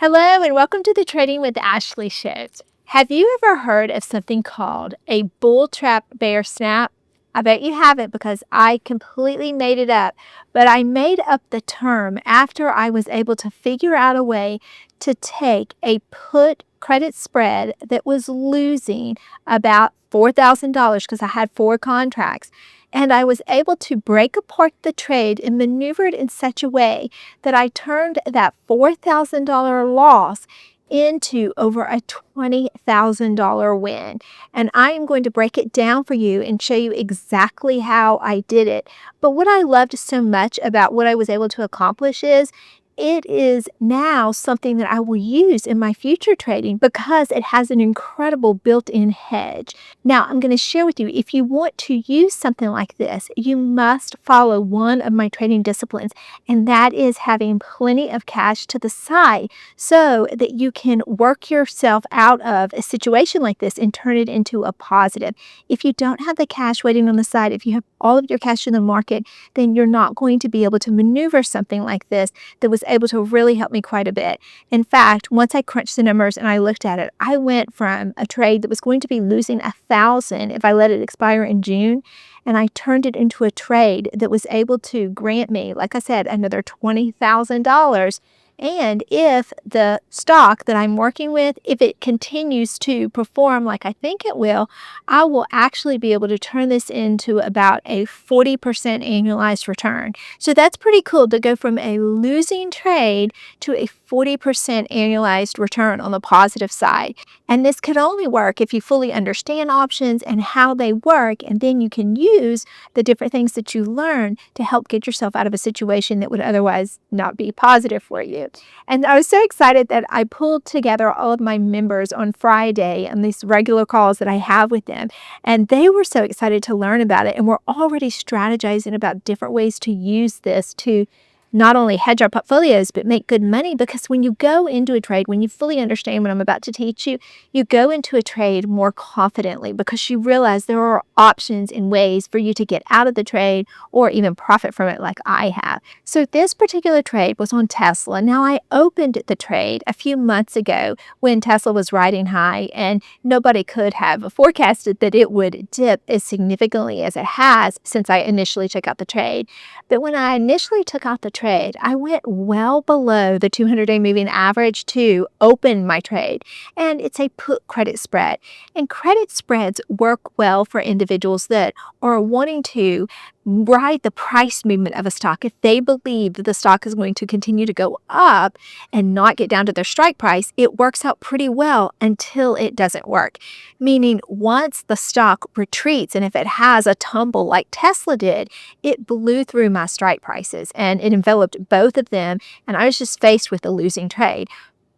Hello and welcome to the Trading with Ashley show. Have you ever heard of something called a bull trap bear snap? I bet you haven't because I completely made it up, but I made up the term after I was able to figure out a way to take a put credit spread that was losing about $4,000 because I had 4 contracts. And I was able to break apart the trade and maneuver it in such a way that I turned that $4,000 loss into over a $20,000 win. And I am going to break it down for you and show you exactly how I did it. But what I loved so much about what I was able to accomplish is it is now something that I will use in my future trading because it has an incredible built-in hedge. Now, I'm going to share with you, if you want to use something like this, you must follow one of my trading disciplines, and that is having plenty of cash to the side so that you can work yourself out of a situation like this and turn it into a positive. If you don't have the cash waiting on the side, if you have all of your cash in the market, then you're not going to be able to maneuver something like this that was able to really help me quite a bit. In fact, once I crunched the numbers and I looked at it, I went from a trade that was going to be losing 1,000 if I let it expire in June, and I turned it into a trade that was able to grant me, like I said, another $20,000. And if the stock that I'm working with, if it continues to perform like I think it will, I will actually be able to turn this into about a 40% annualized return. So that's pretty cool to go from a losing trade to a 40% annualized return on the positive side. And this could only work if you fully understand options and how they work, and then you can use the different things that you learn to help get yourself out of a situation that would otherwise not be positive for you. And I was so excited that I pulled together all of my members on Friday on these regular calls that I have with them. And they were so excited to learn about it. And we're already strategizing about different ways to use this to not only hedge our portfolios, but make good money. Because when you go into a trade, when you fully understand what I'm about to teach you, you go into a trade more confidently because you realize there are options and ways for you to get out of the trade or even profit from it like I have. So this particular trade was on Tesla. Now, I opened the trade a few months ago when Tesla was riding high, and nobody could have forecasted that it would dip as significantly as it has since I initially took out the trade. But when I initially took out the trade, I went well below the 200-day moving average to open my trade. And it's a put credit spread. And credit spreads work well for individuals that are wanting to ride the price movement of a stock. If they believe that the stock is going to continue to go up and not get down to their strike price, it works out pretty well until it doesn't work. Meaning once the stock retreats, and if it has a tumble like Tesla did, it blew through my strike prices and it enveloped both of them, and I was just faced with a losing trade.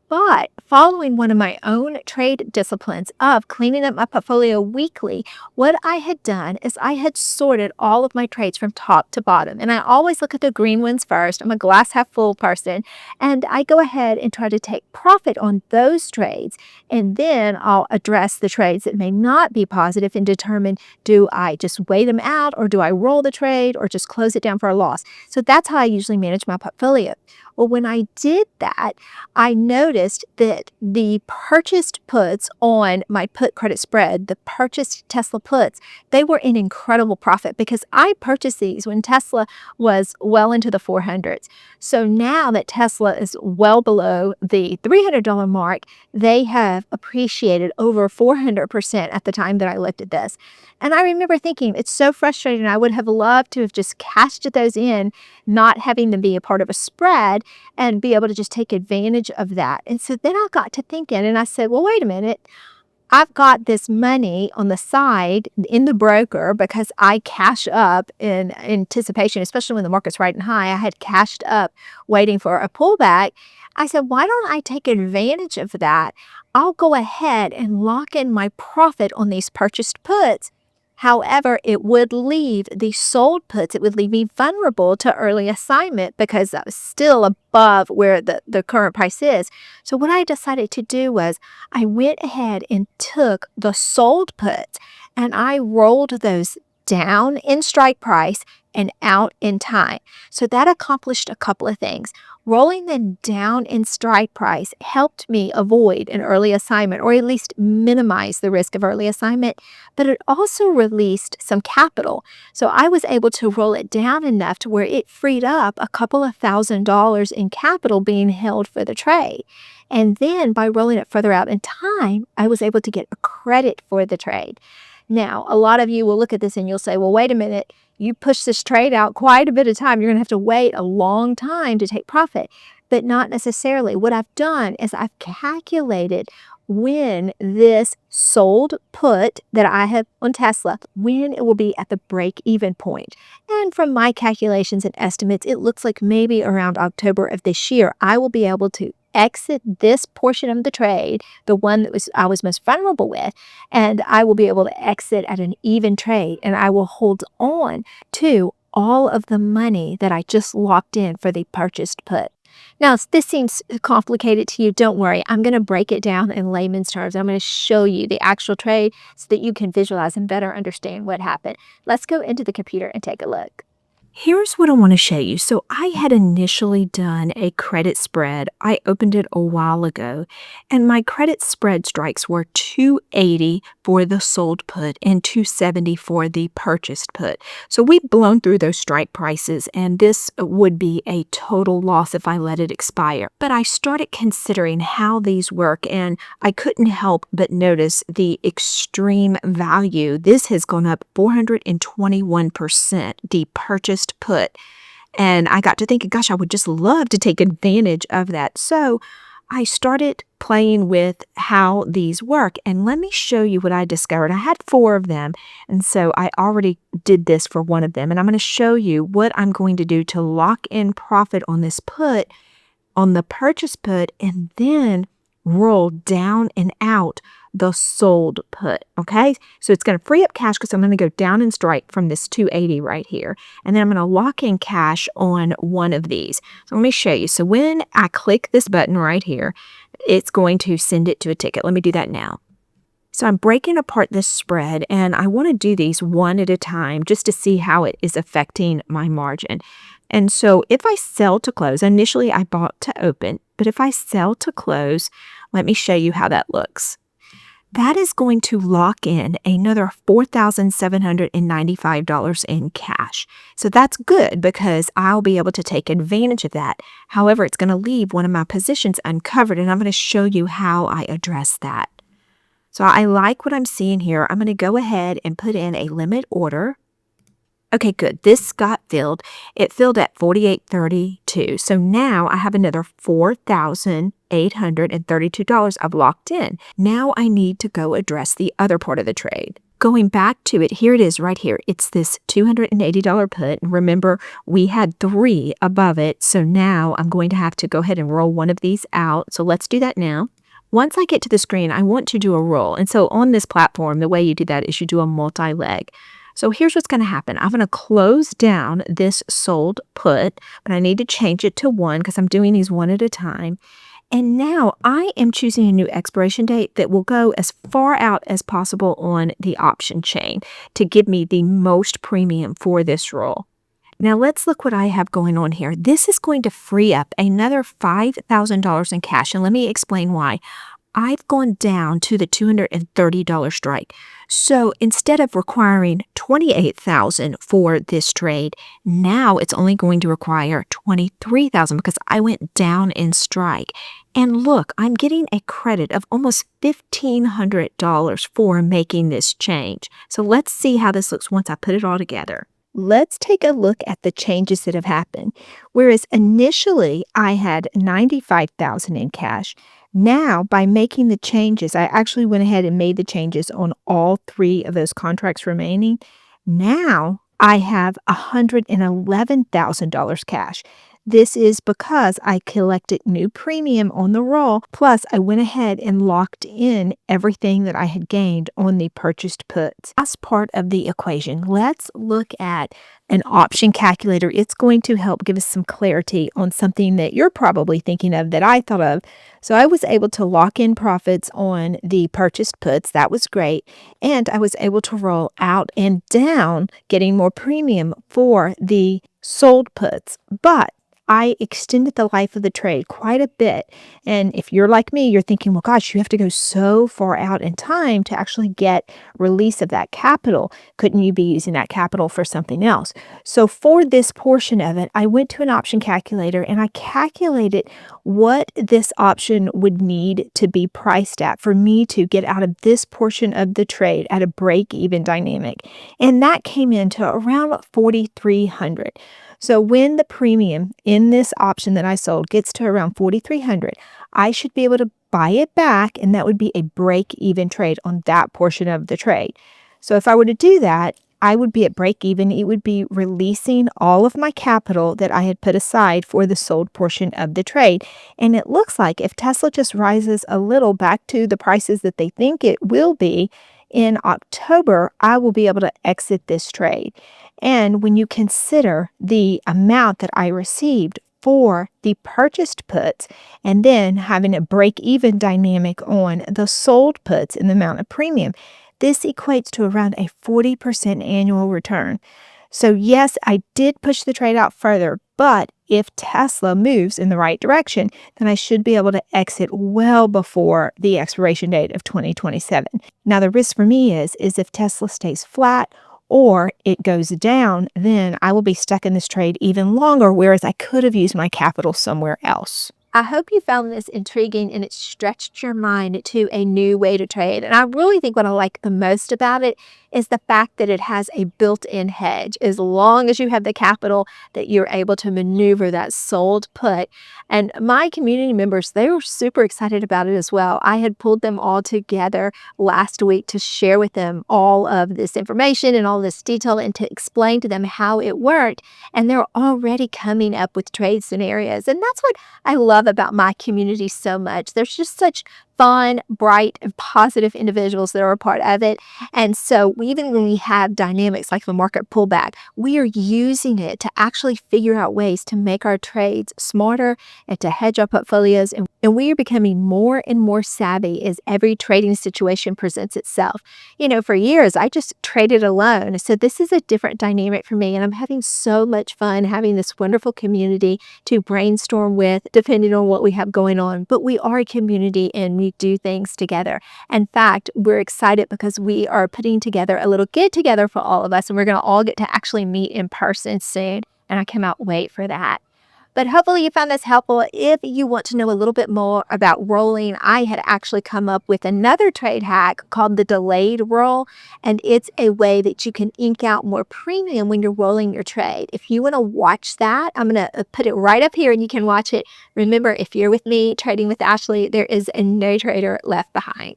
But following one of my own trade disciplines of cleaning up my portfolio weekly, what I had done is I had sorted all of my trades from top to bottom. And I always look at the green ones first. I'm a glass half full person. And I go ahead and try to take profit on those trades. And then I'll address the trades that may not be positive and determine, do I just wait them out, or do I roll the trade, or just close it down for a loss? So that's how I usually manage my portfolio. Well, when I did that, I noticed that the purchased puts on my put credit spread, the purchased Tesla puts, they were in incredible profit because I purchased these when Tesla was well into the 400s. So now that Tesla is well below the $300 mark, they have appreciated over 400% at the time that I looked at this. And I remember thinking, it's so frustrating. I would have loved to have just cashed those in, not having them be a part of a spread, and be able to just take advantage of that. And so then I got to thinking, and I said, well, wait a minute. I've got this money on the side in the broker because I cash up in anticipation, especially when the market's riding high. I had cashed up waiting for a pullback. I said, why don't I take advantage of that? I'll go ahead and lock in my profit on these purchased puts. However, it would leave the sold puts, it would leave me vulnerable to early assignment because I was still above where the current price is. So what I decided to do was I went ahead and took the sold puts and I rolled those down in strike price and out in time. So that accomplished a couple of things. Rolling them down in strike price helped me avoid an early assignment, or at least minimize the risk of early assignment, but it also released some capital. So I was able to roll it down enough to where it freed up a couple of $1,000s in capital being held for the trade. And then by rolling it further out in time, I was able to get a credit for the trade. Now, a lot of you will look at this and you'll say, well, wait a minute, you push this trade out quite a bit of time. You're going to have to wait a long time to take profit, but not necessarily. What I've done is I've calculated when this sold put that I have on Tesla, when it will be at the break-even point. And from my calculations and estimates, it looks like maybe around October of this year, I will be able to exit this portion of the trade, the one that I was most vulnerable with, and I will be able to exit at an even trade, and I will hold on to all of the money that I just locked in for the purchased put. Now, if this seems complicated to you, don't worry. I'm going to break it down in layman's terms. I'm going to show you the actual trade so that you can visualize and better understand what happened. Let's go into the computer and take a look. Here's what I want to show you. So I had initially done a credit spread. I opened it a while ago, and my credit spread strikes were 280 for the sold put and 270 for the purchased put. So we've blown through those strike prices, and this would be a total loss if I let it expire. But I started considering how these work, and I couldn't help but notice the extreme value. This has gone up 421%, the purchased put. And I got to thinking, gosh, I would just love to take advantage of that. So I started playing with how these work. And let me show you what I discovered. I had 4 of them. And so I already did this for one of them. And I'm going to show you what I'm going to do to lock in profit on this put, on the purchase put, and then roll down and out the sold put. Okay, so it's going to free up cash because I'm going to go down and strike from this 280 right here, and then I'm going to lock in cash on one of these. So let me show you. So when I click this button right here, it's going to send it to a ticket. Let me do that now. So I'm breaking apart this spread, and I want to do these one at a time just to see how it is affecting my margin. And so if I sell to close, initially I bought to open, but if I sell to close, let me show you how that looks. That is going to lock in another $4,795 in cash. So that's good because I'll be able to take advantage of that. However, it's going to leave one of my positions uncovered, and I'm going to show you how I address that. So I like what I'm seeing here. I'm going to go ahead and put in a limit order. Okay, good. This got filled. It filled at 48.32. So now I have another $4,832 I've locked in. Now I need to go address the other part of the trade. Going back to it, here it is right here. It's this $280 put. And remember, we had 3 above it. So now I'm going to have to go ahead and roll one of these out. So let's do that now. Once I get to the screen, I want to do a roll. And so on this platform, the way you do that is you do a multi-leg. So here's what's going to happen. I'm going to close down this sold put, but I need to change it to 1 because I'm doing these one at a time. And now I am choosing a new expiration date that will go as far out as possible on the option chain to give me the most premium for this roll. Now let's look what I have going on here. This is going to free up another $5,000 in cash, and let me explain why. I've gone down to the $230 strike. So instead of requiring $28,000 for this trade, now it's only going to require $23,000 because I went down in strike. And look, I'm getting a credit of almost $1,500 for making this change. So let's see how this looks once I put it all together. Let's take a look at the changes that have happened. Whereas initially I had $95,000 in cash, now by making the changes, I actually went ahead and made the changes on all 3 of those contracts remaining. Now I have $111,000 cash. This is because I collected new premium on the roll, plus I went ahead and locked in everything that I had gained on the purchased puts. Last part of the equation, let's look at an option calculator. It's going to help give us some clarity on something that you're probably thinking of that I thought of. So I was able to lock in profits on the purchased puts. That was great. And I was able to roll out and down, getting more premium for the sold puts. But I extended the life of the trade quite a bit. And if you're like me, you're thinking, well, gosh, you have to go so far out in time to actually get release of that capital. Couldn't you be using that capital for something else? So for this portion of it, I went to an option calculator and I calculated what this option would need to be priced at for me to get out of this portion of the trade at a break-even dynamic. And that came into around 4,300. So when the premium in this option that I sold gets to around 4,300, I should be able to buy it back, and that would be a break-even trade on that portion of the trade. So if I were to do that, I would be at break even. It would be releasing all of my capital that I had put aside for the sold portion of the trade. And it looks like if Tesla just rises a little back to the prices that they think it will be in October, I will be able to exit this trade. And when you consider the amount that I received for the purchased puts and then having a break-even dynamic on the sold puts in the amount of premium, this equates to around a 40% annual return. So yes, I did push the trade out further, but if Tesla moves in the right direction, then I should be able to exit well before the expiration date of 2027. Now, the risk for me is if Tesla stays flat or it goes down, then I will be stuck in this trade even longer, whereas I could have used my capital somewhere else. I hope you found this intriguing and it stretched your mind to a new way to trade. And I really think what I like the most about it is the fact that it has a built-in hedge. As long as you have the capital, that you're able to maneuver that sold put. And my community members, they were super excited about it as well. I had pulled them all together last week to share with them all of this information and all this detail and to explain to them how it worked. And they're already coming up with trade scenarios. And that's what I love about my community so much. There's just such fun, bright, and positive individuals that are a part of it. And so even when we have dynamics like the market pullback, we are using it to actually figure out ways to make our trades smarter and to hedge our portfolios. And we are becoming more and more savvy as every trading situation presents itself. You know, for years, I just traded alone. So this is a different dynamic for me. And I'm having so much fun having this wonderful community to brainstorm with, depending on what we have going on. But we are a community and we do things together. In fact, we're excited because we are putting together a little get together for all of us, and we're going to all get to actually meet in person soon. And I cannot wait for that. But hopefully you found this helpful. If you want to know a little bit more about rolling, I had actually come up with another trade hack called the delayed roll. And it's a way that you can ink out more premium when you're rolling your trade. If you want to watch that, I'm going to put it right up here and you can watch it. Remember, if you're with me trading with Ashley, there is no trader left behind.